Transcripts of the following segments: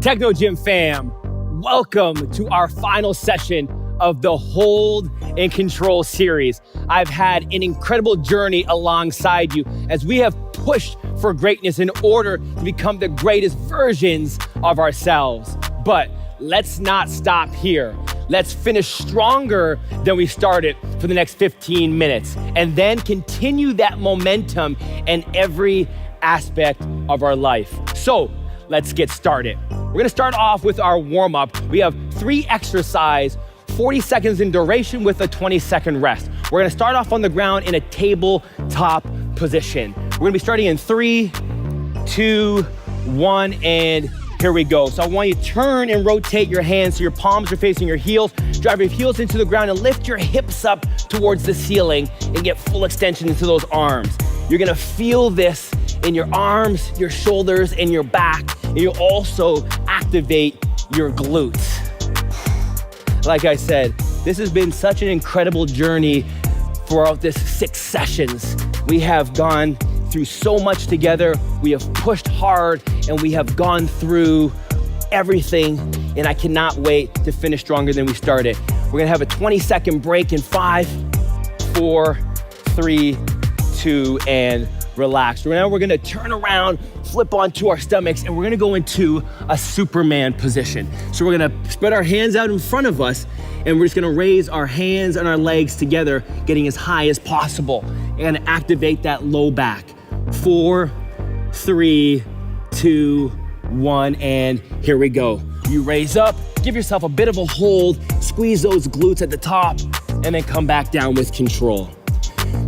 Techno Gym fam, welcome to our final session of the Hold and Control series. I've had an incredible journey alongside you as we have pushed for greatness in order to become the greatest versions of ourselves. But let's not stop here. Let's finish stronger than we started for the next 15 minutes and then continue that momentum in every aspect of our life. So let's get started. We're gonna start off with our warm-up. We have 3 exercises, 40 seconds in duration with a 20-second rest. We're gonna start off on the ground in a tabletop position. We're gonna be starting in 3, 2, 1, and here we go. So I want you to turn and rotate your hands so your palms are facing your heels. Drive your heels into the ground and lift your hips up towards the ceiling and get full extension into those arms. You're gonna feel this in your arms, your shoulders, and your back. And you'll also activate your glutes. Like I said, this has been such an incredible journey throughout this 6 sessions. We have gone through so much together. We have pushed hard and we have gone through everything. And I cannot wait to finish stronger than we started. We're gonna have a 20-second break in 5, 4, 3, 2, and relax. Now we're gonna turn around, flip onto our stomachs, and we're gonna go into a Superman position. So we're gonna spread our hands out in front of us, and we're just gonna raise our hands and our legs together, getting as high as possible, and activate that low back. 4, 3, 2, 1, and here we go. You raise up, give yourself a bit of a hold, squeeze those glutes at the top, and then come back down with control.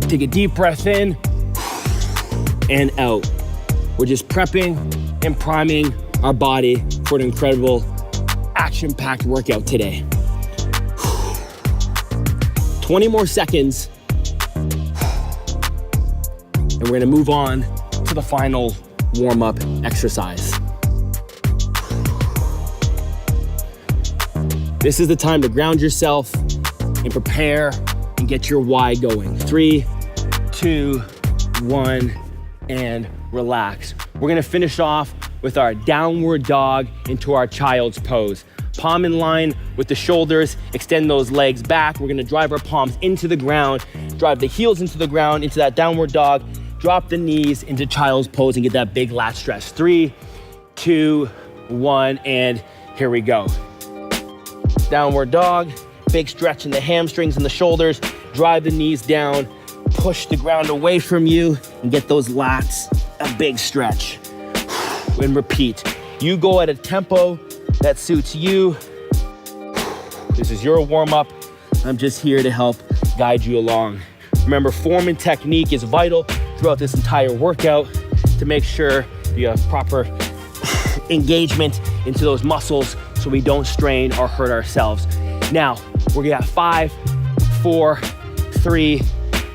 Take a deep breath in, and out. We're just prepping and priming our body for an incredible action-packed workout today. 20 more seconds, and we're gonna move on to the final warm-up exercise. This is the time to ground yourself and prepare and get your why going. 3, 2, 1, and relax. We're gonna finish off with our downward dog into our child's pose. Palm in line with the shoulders, extend those legs back. We're gonna drive our palms into the ground, drive the heels into the ground, into that downward dog, drop the knees into child's pose and get that big lat stretch. 3, 2, 1, and here we go. Downward dog, big stretch in the hamstrings and the shoulders, drive the knees down, push the ground away from you and get those lats a big stretch. And repeat. You go at a tempo that suits you. This is your warm-up. I'm just here to help guide you along. Remember, form and technique is vital throughout this entire workout to make sure you have proper engagement into those muscles so we don't strain or hurt ourselves. Now, we're gonna have 5, 4, 3,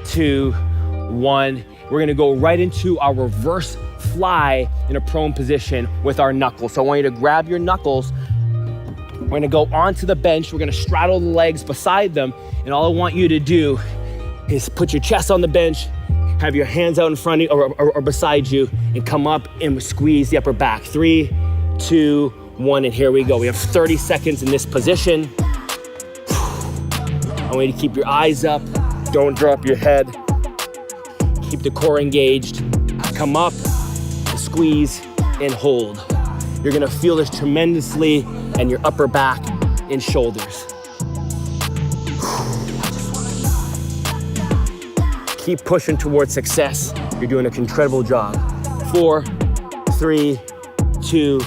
2, 1. We're gonna go right into our reverse fly in a prone position with our knuckles. So I want you to grab your knuckles. We're gonna go onto the bench. We're gonna straddle the legs beside them. And all I want you to do is put your chest on the bench, have your hands out in front of you or beside you, and come up and squeeze the upper back. 3, 2, 1, and here we go. We have 30 seconds in this position. I want you to keep your eyes up. Don't drop your head. Keep the core engaged. Come up, squeeze, and hold. You're gonna feel this tremendously in your upper back and shoulders. Keep pushing towards success. You're doing an incredible job. 4, 3, 2,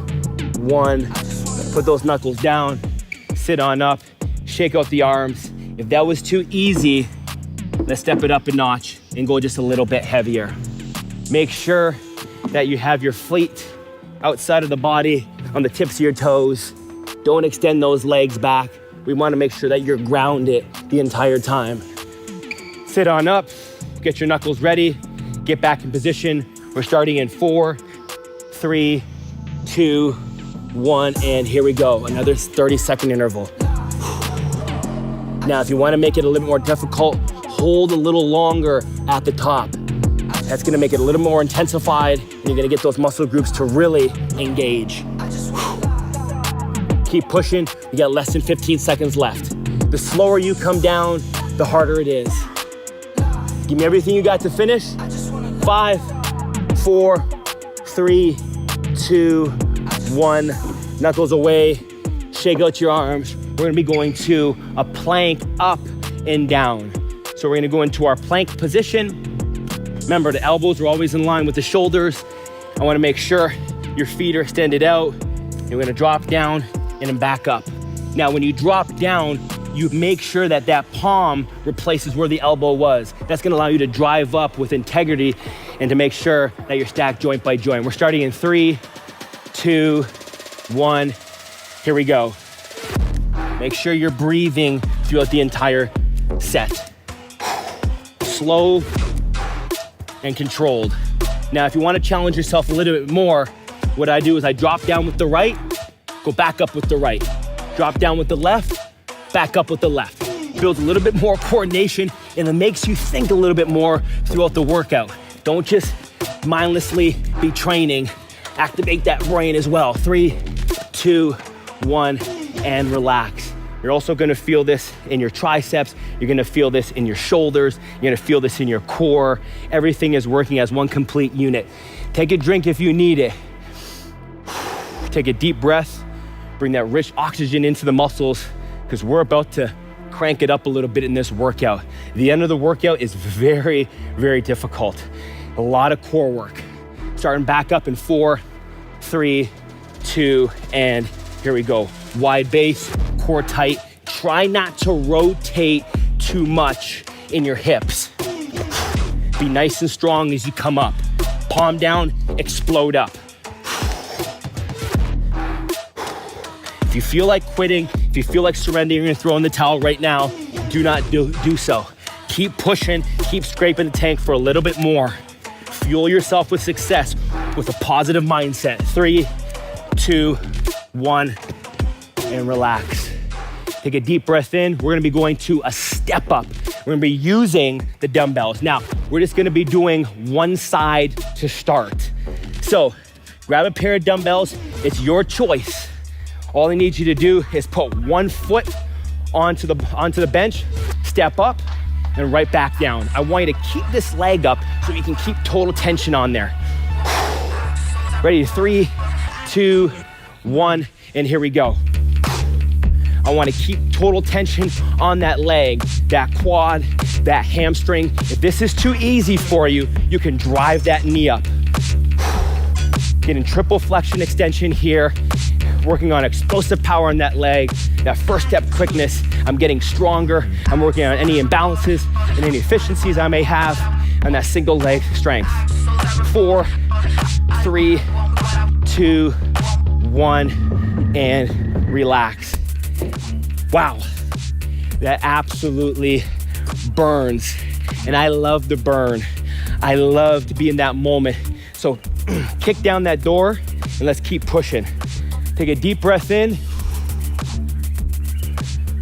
1. Put those knuckles down, sit on up, shake out the arms. If that was too easy, let's step it up a notch and go just a little bit heavier. Make sure that you have your feet outside of the body on the tips of your toes. Don't extend those legs back. We want to make sure that you're grounded the entire time. Sit on up, get your knuckles ready, get back in position. We're starting in 4, 3, 2, 1, and here we go. Another 30-second interval. Now, if you want to make it a little more difficult, hold a little longer at the top. That's gonna make it a little more intensified, and you're gonna get those muscle groups to really engage. Keep pushing. You got less than 15 seconds left. The slower you come down, the harder it is. Give me everything you got to finish. 5, 4, 3, 2, 1. Knuckles away. Shake out your arms. We're gonna be going to a plank up and down. So we're gonna go into our plank position. Remember, the elbows are always in line with the shoulders. I wanna make sure your feet are extended out. You're gonna drop down and then back up. Now, when you drop down, you make sure that that palm replaces where the elbow was. That's gonna allow you to drive up with integrity and to make sure that you're stacked joint by joint. We're starting in 3, 2, 1. Here we go. Make sure you're breathing throughout the entire set. Slow and controlled. Now, if you wanna challenge yourself a little bit more, what I do is I drop down with the right, go back up with the right. Drop down with the left, back up with the left. Builds a little bit more coordination and it makes you think a little bit more throughout the workout. Don't just mindlessly be training. Activate that brain as well. 3, 2, 1, and relax. You're also gonna feel this in your triceps. You're gonna feel this in your shoulders. You're gonna feel this in your core. Everything is working as one complete unit. Take a drink if you need it. Take a deep breath. Bring that rich oxygen into the muscles because we're about to crank it up a little bit in this workout. The end of the workout is very, very difficult. A lot of core work. Starting back up in 4, 3, 2, and here we go. Wide base, core tight. Try not to rotate too much in your hips. Be nice and strong as you come up. Palm down, explode up. If you feel like quitting, if you feel like surrendering and throwing the towel right now, do not do so. Keep pushing, keep scraping the tank for a little bit more. Fuel yourself with success with a positive mindset. 3, 2, 1, and relax. Take a deep breath in. We're gonna be going to a step up. We're gonna be using the dumbbells. Now, we're just gonna be doing one side to start. So, grab a pair of dumbbells. It's your choice. All I need you to do is put one foot onto the bench, step up, and right back down. I want you to keep this leg up so you can keep total tension on there. Ready? 3, 2, 1, and here we go. I want to keep total tension on that leg, that quad, that hamstring. If this is too easy for you, you can drive that knee up. Getting triple flexion extension here. Working on explosive power on that leg, that first step quickness. I'm getting stronger. I'm working on any imbalances and any efficiencies I may have on that single leg strength. 4, 3, 2, 1, and relax. Wow, that absolutely burns. And I love the burn. I love to be in that moment. So kick down that door and let's keep pushing. Take a deep breath in.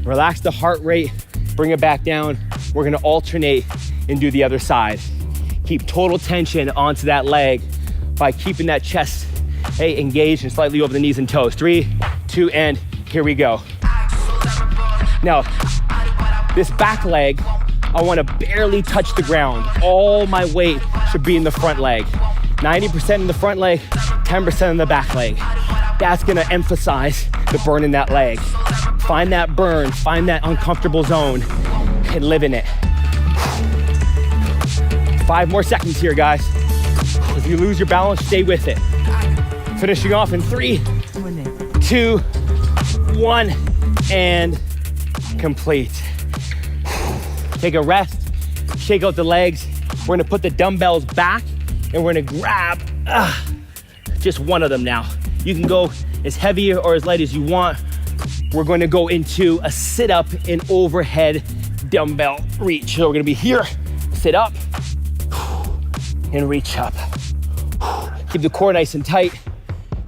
Relax the heart rate, bring it back down. We're gonna alternate and do the other side. Keep total tension onto that leg by keeping that chest engaged and slightly over the knees and toes. 3, 2, and here we go. Now, this back leg, I wanna barely touch the ground. All my weight should be in the front leg. 90% in the front leg, 10% in the back leg. That's gonna emphasize the burn in that leg. Find that burn, find that uncomfortable zone, and live in it. 5 more seconds here, guys. If you lose your balance, stay with it. Finishing off in 3, 2, 1, and complete. Take a rest, shake out the legs. We're gonna put the dumbbells back, and we're gonna grab just one of them now. You can go as heavy or as light as you want. We're going to go into a sit-up and overhead dumbbell reach. So we're going to be here, sit up, and reach up. Keep the core nice and tight.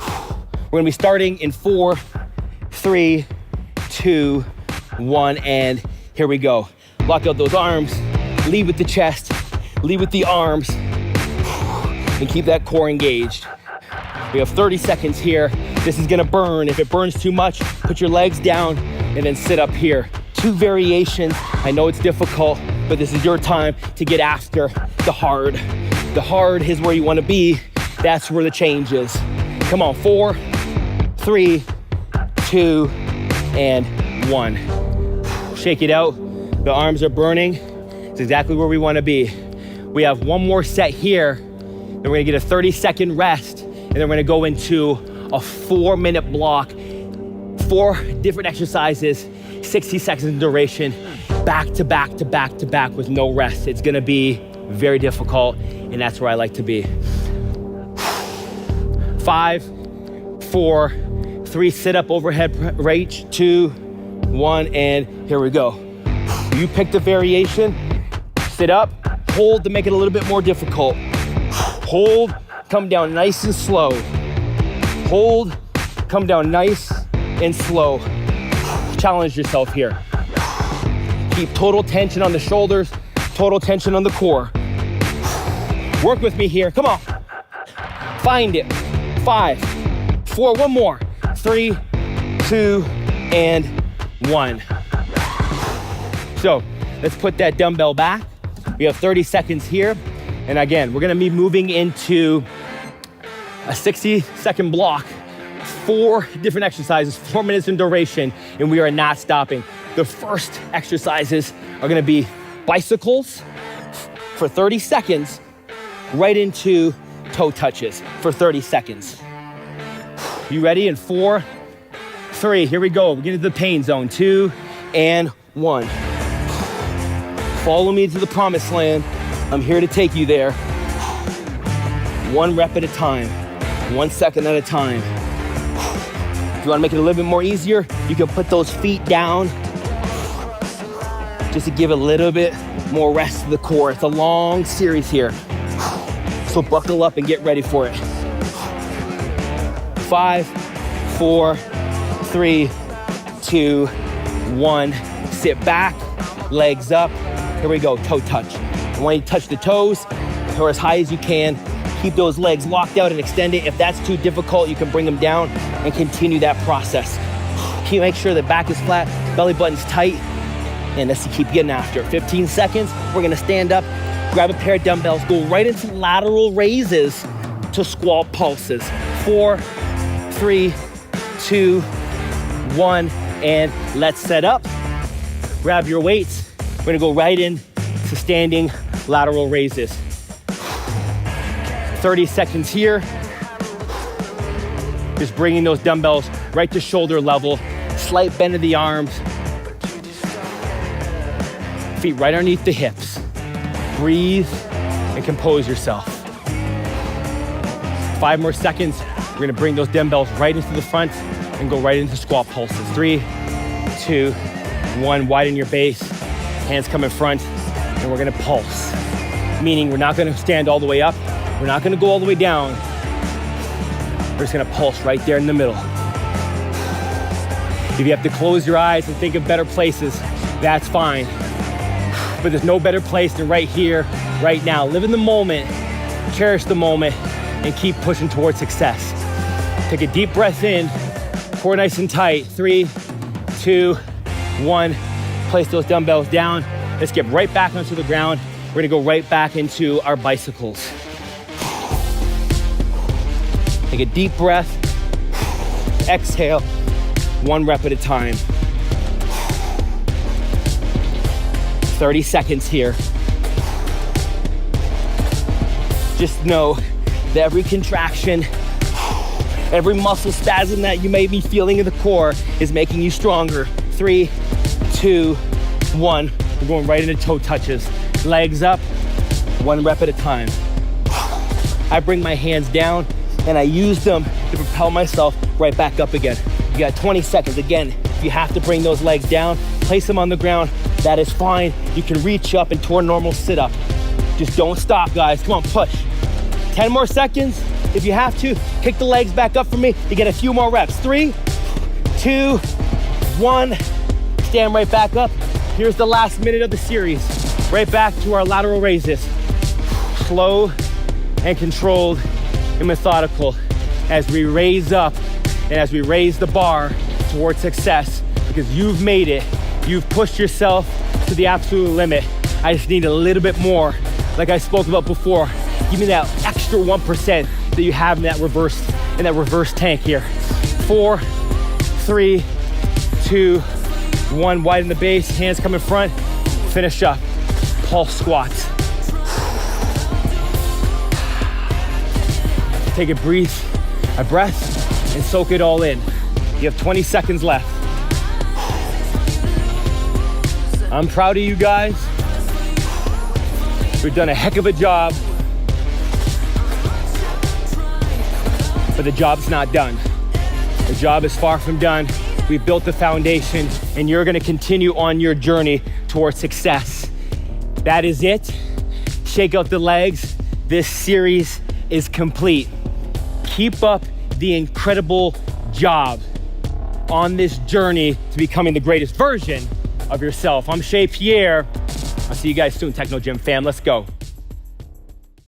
We're going to be starting in 4, 3, 2, 1, and here we go. Lock out those arms, lead with the chest, lead with the arms, and keep that core engaged. We have 30 seconds here. This is gonna burn. If it burns too much, put your legs down and then sit up here. 2 variations. I know it's difficult, but this is your time to get after the hard. The hard is where you wanna be. That's where the change is. Come on, 4, 3, 2, and 1. Shake it out. The arms are burning. It's exactly where we wanna be. We have one more set here. Then we're gonna get a 30-second rest, and then we're gonna go into a 4-minute block, 4 different exercises, 60 seconds in duration, back to back to back to back with no rest. It's gonna be very difficult, and that's where I like to be. 5, 4, 3, sit up overhead reach, 2, 1, and here we go. You pick the variation, sit up, hold to make it a little bit more difficult. Hold, come down nice and slow. Hold, come down nice and slow. Challenge yourself here. Keep total tension on the shoulders, total tension on the core. Work with me here, come on. Find it. 5, 4, one more. 3, 2, and 1. So let's put that dumbbell back. We have 30 seconds here. And again, we're gonna be moving into a 60-second block, 4 different exercises, 4 minutes in duration, and we are not stopping. The first exercises are gonna be bicycles for 30 seconds, right into toe touches for 30 seconds. You ready? In 4, 3, here we go. We're getting to the pain zone. 2, and 1. Follow me to the promised land. I'm here to take you there. 1 rep at a time, 1 second at a time. If you wanna make it a little bit more easier, you can put those feet down just to give a little bit more rest to the core. It's a long series here. So buckle up and get ready for it. 5, 4, 3, 2, 1. Sit back, legs up. Here we go, toe touch. I want you to touch the toes or as high as you can. Keep those legs locked out and extended. If that's too difficult, you can bring them down and continue that process. Make sure the back is flat, belly button's tight, and let's keep getting after it. 15 seconds, we're gonna stand up, grab a pair of dumbbells, go right into lateral raises to squat pulses. 4, 3, 2, 1, and let's set up. Grab your weights. We're gonna go right in to standing lateral raises. 30 seconds here. Just bringing those dumbbells right to shoulder level. Slight bend of the arms. Feet right underneath the hips. Breathe and compose yourself. 5 more seconds. We're gonna bring those dumbbells right into the front and go right into squat pulses. 3, 2, 1, widen your base. Hands come in front, and we're gonna pulse. Meaning we're not gonna stand all the way up. We're not gonna go all the way down. We're just gonna pulse right there in the middle. If you have to close your eyes and think of better places, that's fine. But there's no better place than right here, right now. Live in the moment, cherish the moment, and keep pushing towards success. Take a deep breath in, core nice and tight. 3, 2, 1. Place those dumbbells down. Let's get right back onto the ground. We're gonna go right back into our bicycles. Take a deep breath. Exhale, 1 rep at a time. 30 seconds here. Just know that every contraction, every muscle spasm that you may be feeling in the core is making you stronger. 3, 2, 1. We're going right into toe touches. Legs up, 1 rep at a time. I bring my hands down and I use them to propel myself right back up again. You got 20 seconds. Again, if you have to bring those legs down, place them on the ground, that is fine. You can reach up into a normal sit-up. Just don't stop, guys. Come on, push. 10 more seconds. If you have to, kick the legs back up for me to get a few more reps. 3, 2, 1. Stand right back up. Here's the last minute of the series. Right back to our lateral raises. Slow and controlled and methodical as we raise up And as we raise the bar towards success, because you've made it, you've pushed yourself to the absolute limit. I just need a little bit more. Like I spoke about before, give me that extra 1% that you have in that reverse tank here. 4, 3, 2, 1. Widen the base, hands come in front. Finish up. Pulse squats. Take a breath and soak it all in. You have 20 seconds left. I'm proud of you guys. We've done a heck of a job, but the job's not done. The job is far from done. We've built the foundation, and you're gonna continue on your journey towards success. That is it. Shake out the legs. This series is complete. Keep up the incredible job on this journey to becoming the greatest version of yourself. I'm Shea, Pierre. I'll see you guys soon, Techno Gym fam. Let's go.